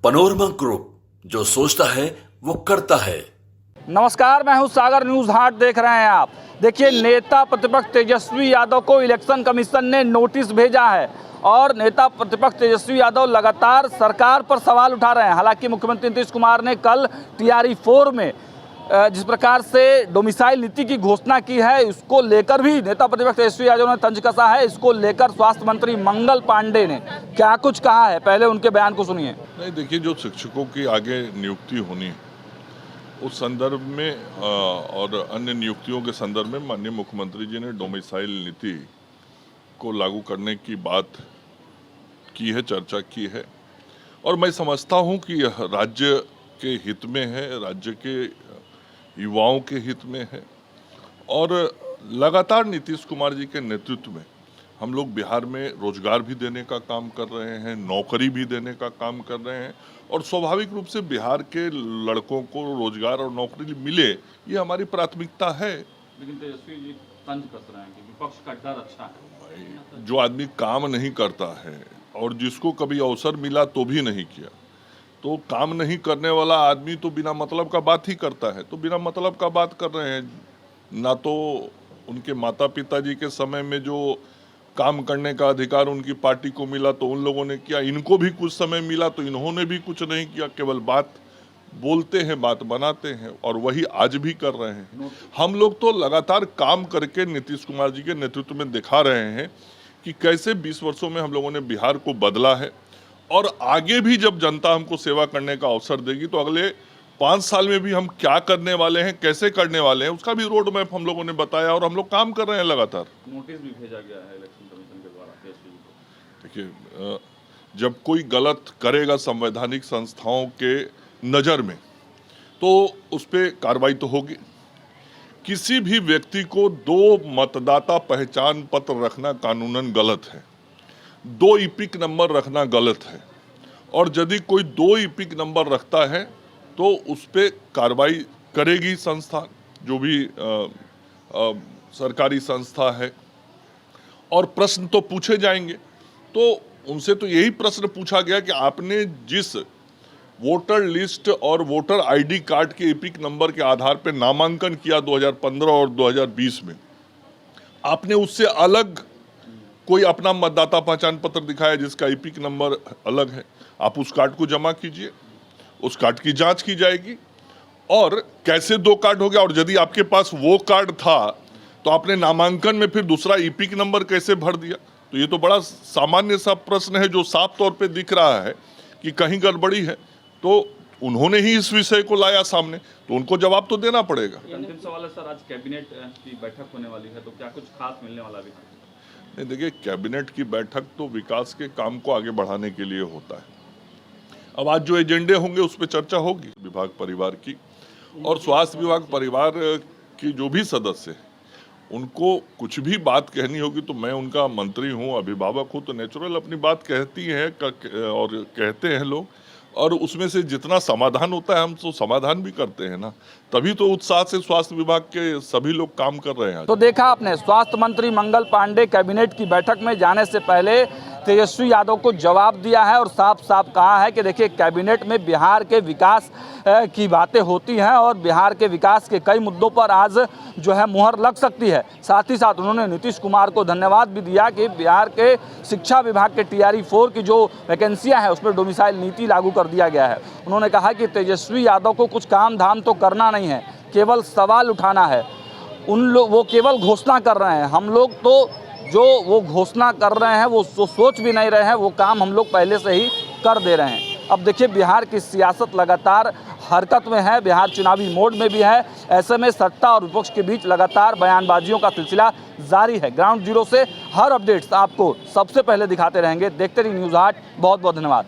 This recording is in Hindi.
पनोरमा ग्रुप, जो सोचता है वो करता है। नमस्कार, मैं हूं सागर। न्यूज हाट देख रहे हैं आप। देखिए, नेता प्रतिपक्ष तेजस्वी यादव को इलेक्शन कमीशन ने नोटिस भेजा है और नेता प्रतिपक्ष तेजस्वी यादव लगातार सरकार पर सवाल उठा रहे हैं। हालांकि मुख्यमंत्री नीतीश कुमार ने कल TRE 4 में जिस प्रकार से डोमिसाइल नीति की घोषणा की है, इसको लेकर भी नेता प्रतिपक्ष तेजस्वी यादव ने तंज कसा है। इसको लेकर स्वास्थ्य मंत्री मंगल पांडे ने क्या कुछ कहा है, पहले उनके बयान को सुनिए। नहीं, देखिए, जो शिक्षकों की आगे नियुक्ति होनी है उस संदर्भ में और अन्य नियुक्तियों के संदर्भ में माननीय मुख्यमंत्री जी ने डोमिसाइल नीति को लागू करने की बात की है, चर्चा की है। और मैं समझता हूं कि यह राज्य के हित में है, राज्य के युवाओं के हित में है। और लगातार नीतीश कुमार जी के नेतृत्व में हम लोग बिहार में रोजगार भी देने का काम कर रहे हैं, नौकरी भी देने का काम कर रहे हैं। और स्वाभाविक रूप से बिहार के लड़कों को रोजगार और नौकरी मिले, ये हमारी प्राथमिकता है। लेकिन तेजस्वी जी तंज कस रहे हैं कि विपक्ष का डर अच्छा है। जो आदमी काम नहीं करता है और जिसको कभी अवसर मिला तो भी नहीं किया, तो काम नहीं करने वाला आदमी तो बिना मतलब का बात ही करता है। तो बिना मतलब का बात कर रहे हैं। ना तो उनके माता पिता जी के समय में जो काम करने का अधिकार उनकी पार्टी को मिला तो उन लोगों ने किया, इनको भी कुछ समय मिला तो इन्होंने भी कुछ नहीं किया। केवल बात बोलते हैं, बात बनाते हैं, और वही आज भी कर रहे हैं। हम लोग तो लगातार काम करके नीतीश कुमार जी के नेतृत्व में दिखा रहे हैं कि कैसे 20 वर्षों में हम लोगों ने बिहार को बदला है। और आगे भी जब जनता हमको सेवा करने का अवसर देगी तो अगले 5 साल में भी हम क्या करने वाले हैं, कैसे करने वाले हैं, उसका भी रोड मैप हम लोगों ने बताया और हम लोग काम कर रहे हैं लगातार। नोटिस भी भेजा गया है इलेक्शन कमीशन के द्वारा। देखिए, जब कोई गलत करेगा संवैधानिक संस्थाओं के नज़र में तो उस पर कार्रवाई तो होगी। किसी भी व्यक्ति को 2 मतदाता पहचान पत्र रखना कानूनन गलत है, 2 ईपिक नंबर रखना गलत है। और यदि कोई 2 ईपिक नंबर रखता है तो उस पर कार्रवाई करेगी संस्था, जो भी सरकारी संस्था है। और प्रश्न तो पूछे जाएंगे। तो उनसे तो यही प्रश्न पूछा गया कि आपने जिस वोटर लिस्ट और वोटर ID कार्ड के ईपिक नंबर के आधार पर नामांकन किया 2015 और 2020 में, आपने उससे अलग कोई अपना मतदाता पहचान पत्र दिखाया जिसका ईपिक नंबर अलग है, आप उस कार्ड को जमा कीजिए, उस कार्ड की जांच की जाएगी। और कैसे 2 कार्ड हो गया, और यदि आपके पास वो कार्ड था तो आपने नामांकन में फिर दूसरा ईपिक नंबर कैसे भर दिया। तो ये तो बड़ा सामान्य सा प्रश्न है जो साफ तौर पे दिख रहा है कि कहीं गड़बड़ी है। तो उन्होंने ही इस विषय को लाया सामने, तो उनको जवाब तो देना पड़ेगा। अंतिम सवाल है सर, आज कैबिनेट की बैठक होने वाली है, तो क्या कुछ खास मिलने वाला भी? नहीं, देखिए, कैबिनेट की बैठक तो विकास के काम को आगे बढ़ाने के लिए होता है। अब आज जो एजेंडे होंगे उस पर चर्चा होगी। विभाग परिवार की और स्वास्थ्य विभाग परिवार की जो भी सदस्य हैं, उनको कुछ भी बात कहनी होगी तो मैं उनका मंत्री हूँ, अभिभावक हूँ, तो नेचुरल अपनी बात कहती है और कहते हैं लोग। और उसमें से जितना समाधान होता है हम तो समाधान भी करते हैं ना, तभी तो उत्साह से स्वास्थ्य विभाग के सभी लोग काम कर रहे हैं। तो देखा आपने, स्वास्थ्य मंत्री मंगल पांडे कैबिनेट की बैठक में जाने से पहले तेजस्वी यादव को जवाब दिया है और साफ साफ कहा है कि देखिए, कैबिनेट में बिहार के विकास की बातें होती हैं और बिहार के विकास के कई मुद्दों पर आज जो है मुहर लग सकती है। साथ ही साथ उन्होंने नीतीश कुमार को धन्यवाद भी दिया कि बिहार के शिक्षा विभाग के TRE 4 की जो वैकेंसियाँ हैं उसमें डोमिसाइल नीति लागू कर दिया गया है। उन्होंने कहा कि तेजस्वी यादव को कुछ काम धाम तो करना नहीं है, केवल सवाल उठाना है। वो केवल घोषणा कर रहे हैं, हम लोग तो जो वो घोषणा कर रहे हैं वो सोच भी नहीं रहे हैं, वो काम हम लोग पहले से ही कर दे रहे हैं। अब देखिए, बिहार की सियासत लगातार हरकत में है, बिहार चुनावी मोड में भी है। ऐसे में सत्ता और विपक्ष के बीच लगातार बयानबाजियों का सिलसिला जारी है। ग्राउंड जीरो से हर अपडेट्स आपको सबसे पहले दिखाते रहेंगे। देखते रहिए न्यूज़ हाट। बहुत बहुत धन्यवाद।